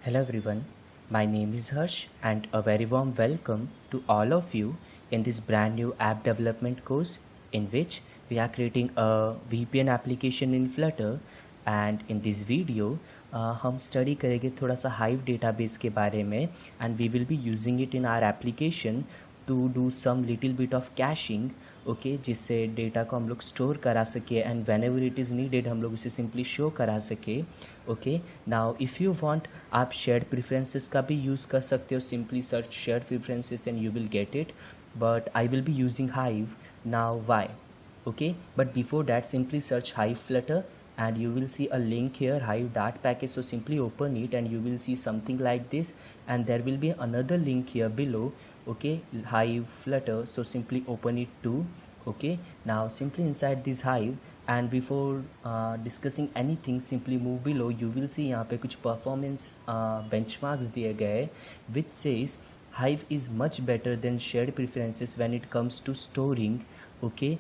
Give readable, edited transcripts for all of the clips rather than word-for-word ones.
Hello everyone, my name is Harsh and a very warm welcome to all of you in this brand new app development course in which we are creating a VPN application in Flutter and in this video हम study करेंगे थोड़ा सा Hive database के बारे में and we will be using it in our application to do some little bit of caching okay, जिससे data को हम लोग स्टोर करा सके and whenever it is needed हम लोग उसे सिंपली शो करा सके. Okay, now if you want आप शेयर्ड प्रेफरेंसेस का भी यूज़ कर सकते हो. Simply search shared preferences and you will get it, but I will be using Hive. Now why? Okay, but before that simply search hive flutter and you will see a link here, hive dart package. So simply open it and you will see something like this, and there will be another link here below. Okay, hive flutter, so simply open it too. Okay, now simply inside this hive and before discussing anything simply move below. You will see यहाँ पे कुछ performance benchmarks दिए गए which says hive is much better than shared preferences when it comes to storing. Okay,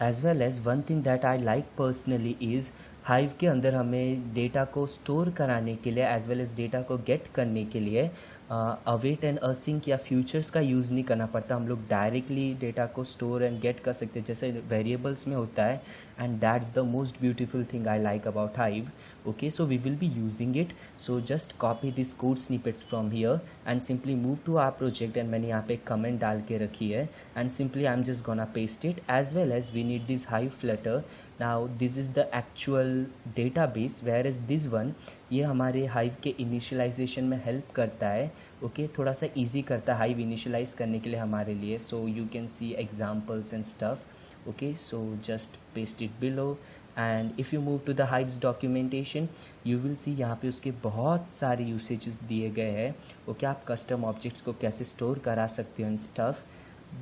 as well as one thing that I like personally is Hive के अंदर हमें data को store कराने के लिए एज वेल एज़ डेटा को get करने के लिए अवेट एंड असिंक या फ्यूचर्स का यूज़ नहीं करना पड़ता. हम लोग डायरेक्टली डेटा को स्टोर एंड गेट कर सकते हैं जैसे वेरिएबल्स में होता है, and that's the most beautiful thing I like about Hive. Okay, so we will be using it. So just copy this code snippets from here and simply move to our project. And मैंने यहाँ पे comment डाल के रखी है and simply I am just gonna paste it. As well as we need this Hive Flutter. Now this is the actual database, where is this one ये हमारे hive के इनिशियलाइजेशन में हेल्प करता है. ओके, थोड़ा सा इजी करता है हाइव इनिशियलाइज करने के लिए हमारे लिए. So you can see examples and stuff. Okay, so just paste it below and if you move to the Hive's documentation you will see यहाँ पे उसके बहुत सारे यूसेजेस दिए गए हैं. ओके, आप कस्टम ऑब्जेक्ट्स को कैसे स्टोर करा सकते हो and stuff,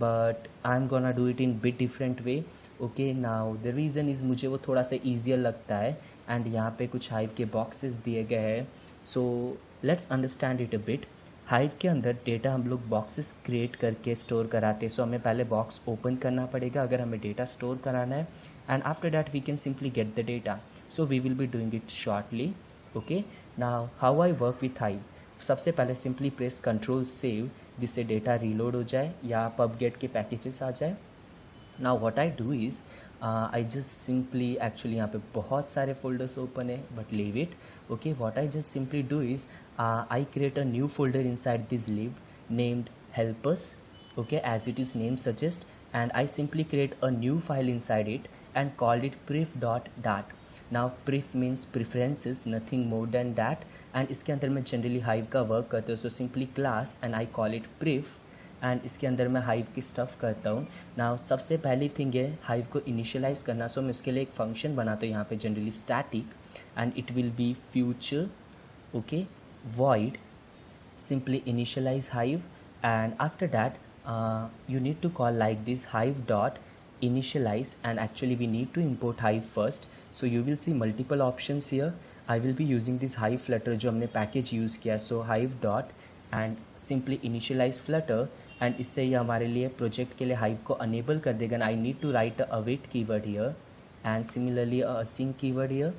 but I am gonna do it in bit different way. Okay, now the reason is मुझे वो थोड़ा सा ईजियर लगता है एंड यहाँ पे कुछ हाइव के बॉक्सेस दिए गए हैं. सो let's understand it a bit. Hive के अंदर डेटा हम लोग बॉक्सेस क्रिएट करके स्टोर कराते हैं. सो हमें पहले बॉक्स ओपन करना पड़ेगा अगर हमें डेटा स्टोर कराना है, and after that we can simply get the data. So we will be doing it shortly. Okay, now how I work with Hive. सबसे पहले सिंपली प्रेस कंट्रोल सेव जिससे data reload हो जाए या pub get के packages आ जाए. Now what I do is I just simply actually यहाँ पे बहुत सारे फोल्डर्स ओपन है but leave it. Okay, what I just simply do is I create a new folder inside this lib named helpers. Okay, as it is name suggests, and I simply create a new file inside it and call it pref.dat. Now pref means preferences, nothing more than that, and इसके अंदर मैं generally hive का work करता हूँ. So simply class and I call it pref, and इसके अंदर मैं hive की स्टफ़ करता हूँ. नाउ सबसे पहली थिंग है हाइव को इनिशियलाइज़ करना. सो मैं इसके लिए एक फंक्शन बनाता हूँ यहाँ पे generally static, and it will be future. Okay, void simply initialize hive, and after that you need to call like this hive dot initialize, and actually we need to import hive first. So you will see multiple options here. I will be using this hive flutter जो हमने package use किया. सो hive dot and simply initialize flutter, and इससे ये हमारे लिए project के लिए hive को अनेबल कर देगा. I need to write a await keyword here and similarly a async keyword here,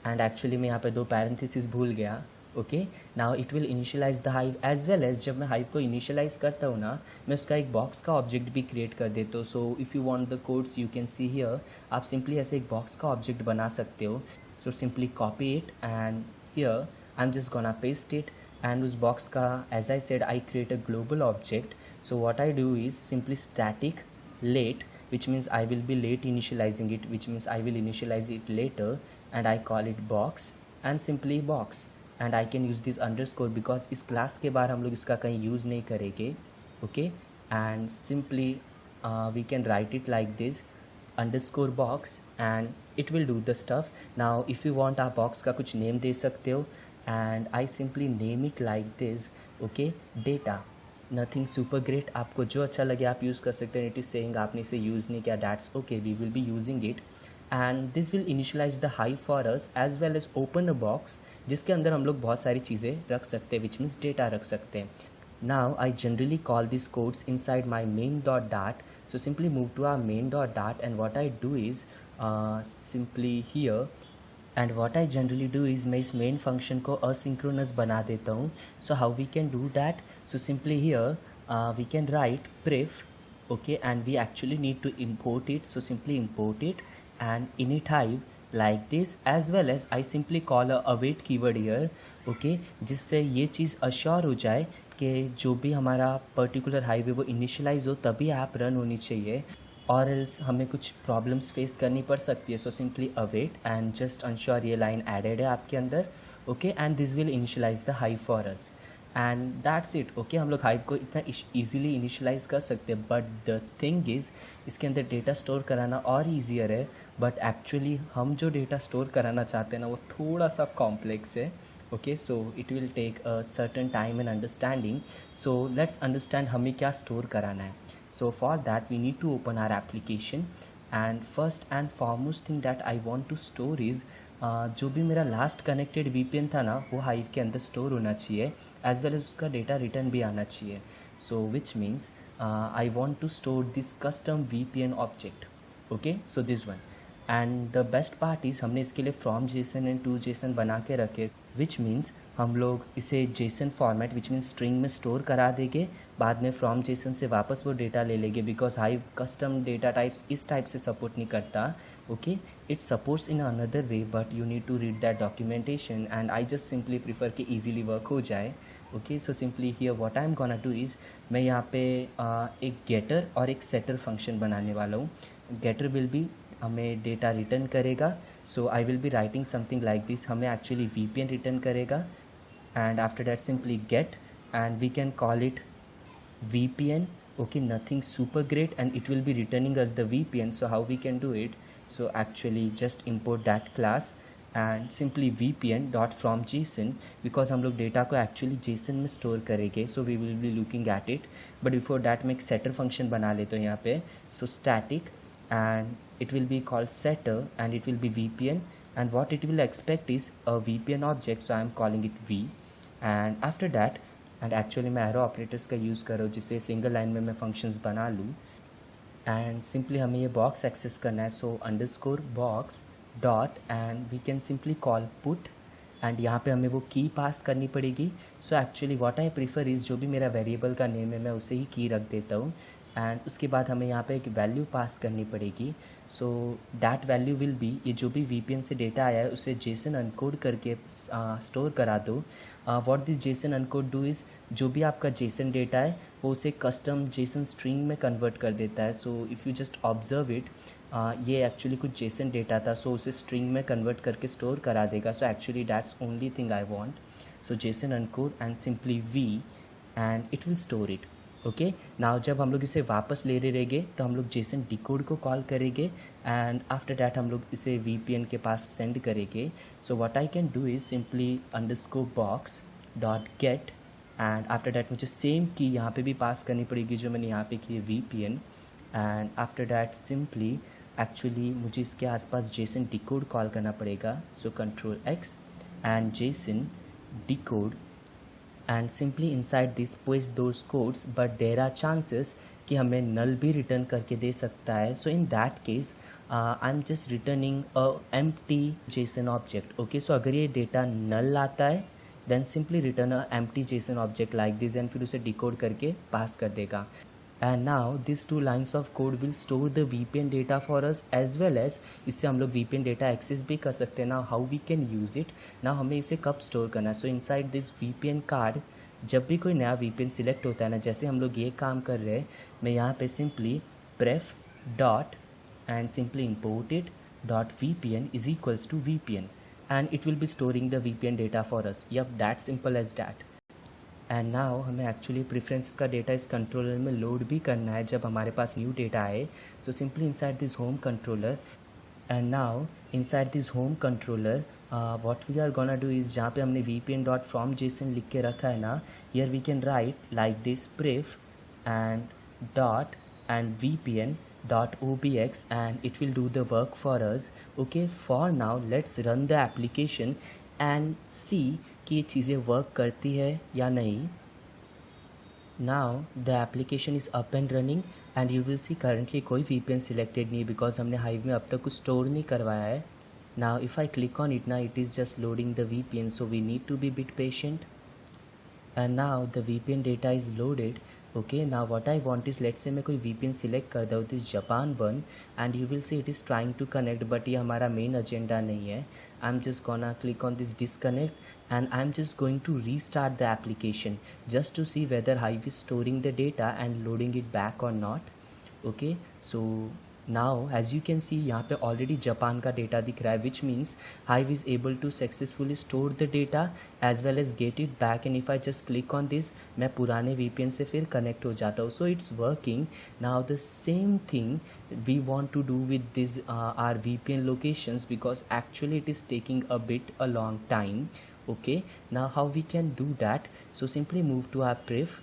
and actually मैं यहाँ पे दो parentheses भूल गया. Okay, now it will initialize the Hive as well as. जब मैं हाइव को इनिशियलाइज करता हूँ ना, मैं उसका एक बॉक्स का ऑब्जेक्ट भी क्रिएट कर देता हूँ. So if you want the codes you can see here. आप सिंपली ऐसे एक बॉक्स का ऑब्जेक्ट बना सकते हो. So simply copy it and here I am just gonna paste it, and उस बॉक्स का as I said I create a global object. So what I do is simply static late, which means I will be late initializing it, which means I will initialize it later, and I call it box and simply box. And I can use this underscore because इस class के बाद हम लोग इसका कहीं use नहीं करेंगे. ओके, and simply we can write it like this underscore box and it will do the stuff. Now if you want आप बॉक्स का कुछ नेम दे सकते हो, and I simply name it like this. Okay, data, nothing super great. आपको जो अच्छा लगे आप यूज़ कर सकते हैं. इट इज़ सेइंग आपने इसे यूज़ नहीं किया, that's okay, we will be using it. And this will initialize the Hive for us as well as open a box जिसके अंदर हम लोग बहुत सारी चीज़ें रख सकते हैं, विच मीन्स डेटा रख सकते हैं. Now I generally call this codes inside my main dot dot. So simply move to our main dot dot, and what I do is simply here and what I generally do is मैं इस main function को asynchronous बना देता हूँ. So how we can do that? So simply here we can write pref, okay, and we actually need to import it, so simply import it and init hive like this, as well as I simply call a await keyword here, okay, जिससे ये चीज़ assure हो जाए कि जो भी हमारा particular hive है वो इनिशियलाइज हो तभी ऐप रन होनी चाहिए, और एल्स हमें कुछ प्रॉब्लम्स फेस करनी पड़ सकती है. So simply await and just ensure ये लाइन एडेड है आपके अंदर, okay, and this will initialize the Hive for us and that's it. Okay, हम लोग हाइव को इतना ईजिली इनिशियलाइज कर सकते हैं, बट द थिंग इज़ इसके अंदर डेटा स्टोर कराना और ईजियर है, बट एक्चुअली हम जो डेटा स्टोर कराना चाहते हैं ना वो थोड़ा सा कॉम्प्लेक्स है. Okay, so it will take a certain time and understanding. So let's understand हमें क्या स्टोर कराना है. So for that we need to open our application, and first and foremost thing that I want to store is जो भी मेरा last connected VPN था ना वो हाइव के अंदर स्टोर होना चाहिए, एज वेल एज उसका डेटा रिटर्न भी आना चाहिए. So which means I want to store this custom VPN object. Okay, so this one. And the best part is हमने इसके लिए from JSON and to JSON बना के रखे, विच मीन्स हम लोग इसे JSON format which means string में स्टोर करा देंगे, बाद में फ्रॉम जेसन से वापस वो डेटा ले लेंगे, because Hive custom data types इस टाइप से सपोर्ट नहीं करता. Okay, it supports in another way, but you need to read that documentation and I just simply prefer कि ईजिली वर्क हो जाए. Okay, so simply here what I am gonna do is मैं यहाँ पे एक गेटर और एक सेटर फंक्शन बनाने वाला हूँ. गेटर विल बी हमें डेटा रिटर्न करेगा, so I will be writing something like this, हमें एक्चुअली VPN रिटर्न करेगा, and after that simply get, and we can call it VPN. Okay, nothing super great, and it will be returning us the VPN. So how we can do it? So actually just import that class and simply VPN dot from JSON, because हम लोग data को actually JSON में store करेंगे, so we will be looking at it. But before that मैं एक setter function बना लेता हूँ यहाँ पे. So static, and it will be called setter, and it will be VPN, and what it will expect is a VPN object, so I am calling it V. And after that, and actually मैं arrow operators का use कर रहा हूँ जिससे single line में मैं functions बना लूँ. एंड सिंपली हमें ये बॉक्स एक्सेस करना है, so underscore box dot and we can simply call put, and यहाँ पे हमें वो की पास करनी पड़ेगी. So actually what I prefer is जो भी मेरा वेरिएबल का नेम है मैं उसे ही की रख देता हूँ, एंड उसके बाद हमें यहाँ पे एक वैल्यू पास करनी पड़ेगी. So that value will be, ये जो भी VPN से डेटा आया है उसे जेसन अनकोड करके स्टोर करा दो. What this JSON encode do is जो भी आपका जेसन डेटा है वो उसे कस्टम जेसन स्ट्रिंग में कन्वर्ट कर देता है. So if you just observe it, ये एक्चुअली कुछ जेसन डेटा था, सो उसे स्ट्रिंग में कन्वर्ट करके स्टोर करा देगा. So actually that's only thing I want. So JSON encode and simply V and it will store it. Okay, now जब हम लोग इसे वापस ले रहे रहेंगे तो हम लोग जेसन डिकोड को कॉल करेंगे, एंड आफ्टर दैट हम लोग इसे VPN के पास सेंड करेंगे. सो what I can do is simply underscore box dot gate, and after that मुझे सेम की यहाँ पे भी पास करनी पड़ेगी जो मैंने यहाँ पे की है VPN, and after that simply actually मुझे इसके आसपास जेसन डिकोड कॉल करना पड़ेगा. So control X and Jason decode, and simply inside this paste those codes, but there are chances कि हमें null भी return करके दे सकता है. So in that case I'm just returning a empty JSON object. Okay, so अगर ये data null आता है then simply return a empty JSON object like this, and फिर उसे decode करके pass कर देगा. And now these two lines of code will store the VPN data for us, as well as इससे हम लोग VPN data access भी कर सकते हैं. Now how we can use it? Now हमें इसे कब store करना है? So inside this VPN card जब भी कोई नया VPN सिलेक्ट होता है ना, जैसे हम लोग ये काम कर रहे हैं, मैं यहाँ पे simply pref dot and simply import it dot VPN is equals to VPN, and it will be storing the VPN data for us. Yep, that simple as that. And now हमें एक्चुअली प्रेफरेंसेस का data इस controller में load भी करना है जब हमारे पास न्यू डेटा आए. So simply inside this home controller, and now inside this home controller what we are gonna do is जहाँ पे हमने VPN डॉट फ्रॉम जेसन लिख के रखा है ना, here we can write like this pref and dot and VPN dot obx, and it will do the work for us. Okay, for now let's run the application and see कि ये चीज़ें work करती है या नहीं. Now the application is up and running, and you will see currently कोई VPN selected नहीं, because हमने हाइव में अब तक कुछ स्टोर नहीं करवाया है. Now if I click on it, now it is just loading the VPN, so we need to be a bit patient. And now the VPN data is loaded. Okay, now what I want is, let's say मैं कोई VPN select कर दूँ, this Japan one, and you will see it is trying to connect, but ये हमारा main agenda नहीं है. I'm just gonna click on this disconnect, and I'm just going to restart the application just to see whether Hive is storing the data and loading it back or not. Okay, so now as you can see यहाँ पे already Japan का data दिख रहा है, which means Hive is able to successfully store the data as well as get it back. And if I just click on this, मैं पुराने VPN से फिर connect हो जाता हूँ. So it's working. Now the same thing we want to do with this our VPN locations, because actually it is taking a long time. Okay, now how we can do that? So simply move to our priv.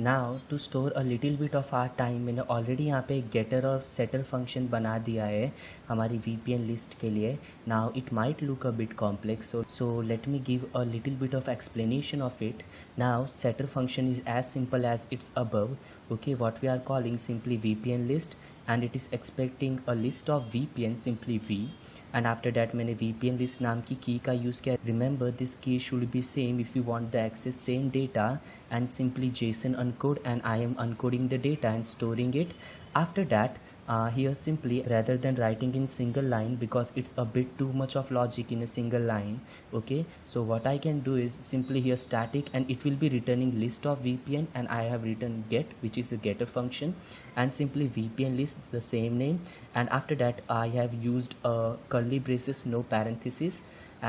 Now to store a little bit of our time, मैंने already यहाँ पे गेटर और shutter function बना दिया है हमारी VPN list के लिए. Now it might look a bit complex, so let me give a little bit of explanation of it. Now setter function is as simple as it's above. Okay, what we are calling simply VPN list, and it is expecting a list of VPN, simply V. And after that मैंने VPN list नाम की की का use किया. Remember this key should be same if you want the access same data, and simply JSON encode, and I am encoding the data and storing it. After that here simply, rather than writing in single line, because it's a bit too much of logic in a single line. Okay, so what I can do is simply here static, and it will be returning list of VPN, and I have written get, which is a getter function, and simply VPN list the same name. And after that I have used a curly braces, no parenthesis,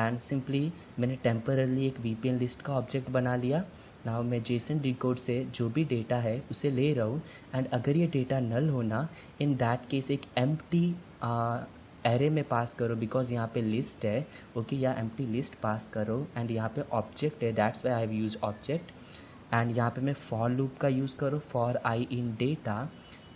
and simply मैंने temporarily एक VPN list का object बना लिया. Now मैं Jason decode से जो भी data है उसे ले रहा हूँ, एंड अगर ये डेटा नल होना, इन दैट केस एक एम्प्टी एरे में पास करो, बिकॉज यहाँ पे लिस्ट है. ओके, या एम्प्टी लिस्ट पास करो, एंड यहाँ पे ऑब्जेक्ट है, that's why I have use object. And यहाँ पे मैं फॉर लूप का यूज़ करो, for I in data,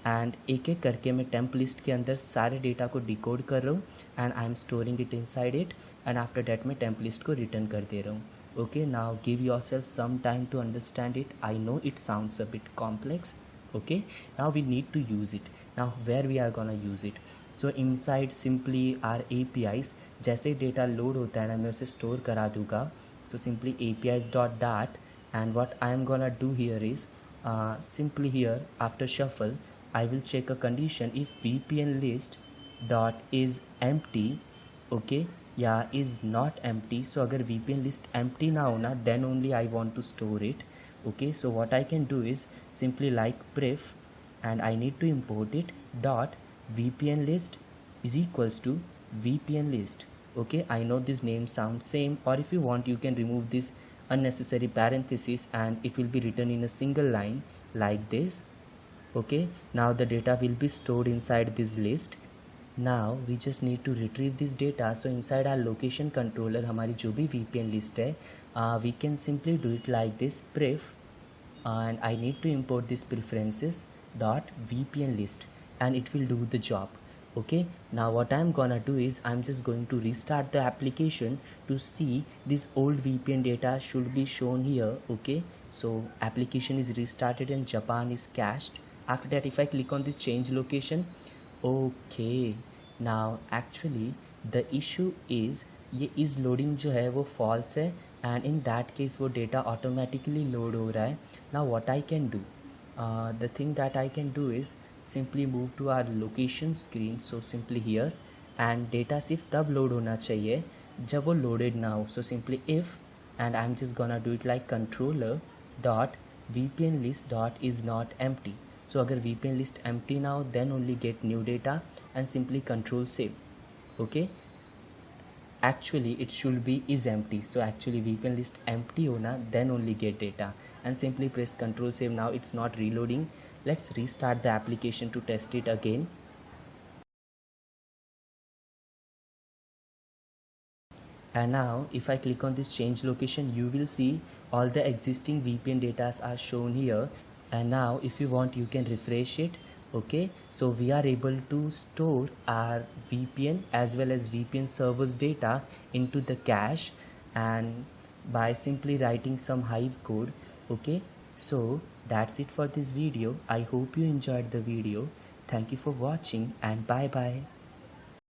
and एक एक करके मैं टेम्प लिस्ट के अंदर सारे डेटा को डिकोड कर रहा हूँ, and I am storing it inside it, and after that मैं टेम्प लिस्ट को रिटर्न कर दे रहा हूँ. Okay, now give yourself some time to understand it. I know it sounds a bit complex. Okay, now we need to use it. Now where we are gonna use it? So inside simply our APIs, जैसे data load होता है ना, मैं उसे store करा दूँगा. So simply apis.dat, and what I am gonna do here is simply here after shuffle I will check a condition if VPN list dot is empty. Okay, या is not empty. So अगर VPN list empty ना होना, then only I want to store it. Okay, so what I can do is simply like pref, and I need to import it dot VPN list is equals to VPN list. Okay, I know this name sounds same, or if you want you can remove this unnecessary parenthesis and it will be written in a single line like this. Okay, now the data will be stored inside this list. Now we just need to retrieve this data. So inside our location controller हमारी जो भी VPN list है, we can simply do it like this pref, and I need to import this preferences dot VPN list, and it will do the job. Okay, now what I'm gonna do is I'm just going to restart the application to see this old VPN data should be shown here. Okay, so application is restarted and Japan is cached. After that if I click on this change location, okay, now actually the issue is ये is loading जो है वो false है, and in that case वो data automatically load हो रहा है. Now what I can do, the thing that I can do is simply move to our location screen. So simply here, and data सिर्फ तब load होना चाहिए जब वो loaded ना हो. So simply if, and I'm just gonna do it like controller dot VPN list dot is not empty. So अगर VPN list empty now, then only get new data, and simply control save. Okay, actually it should be is empty, so actually VPN list empty होना, then only get data, and simply press control save. Now it's not reloading. Let's restart the application to test it again. And now if I click on this change location, you will see all the existing VPN data are shown here. And now if you want you can refresh it. Okay, so we are able to store our VPN as well as VPN servers data into the cache, and by simply writing some Hive code. Okay, so that's it for this video. I hope you enjoyed the video. Thank you for watching, and bye bye.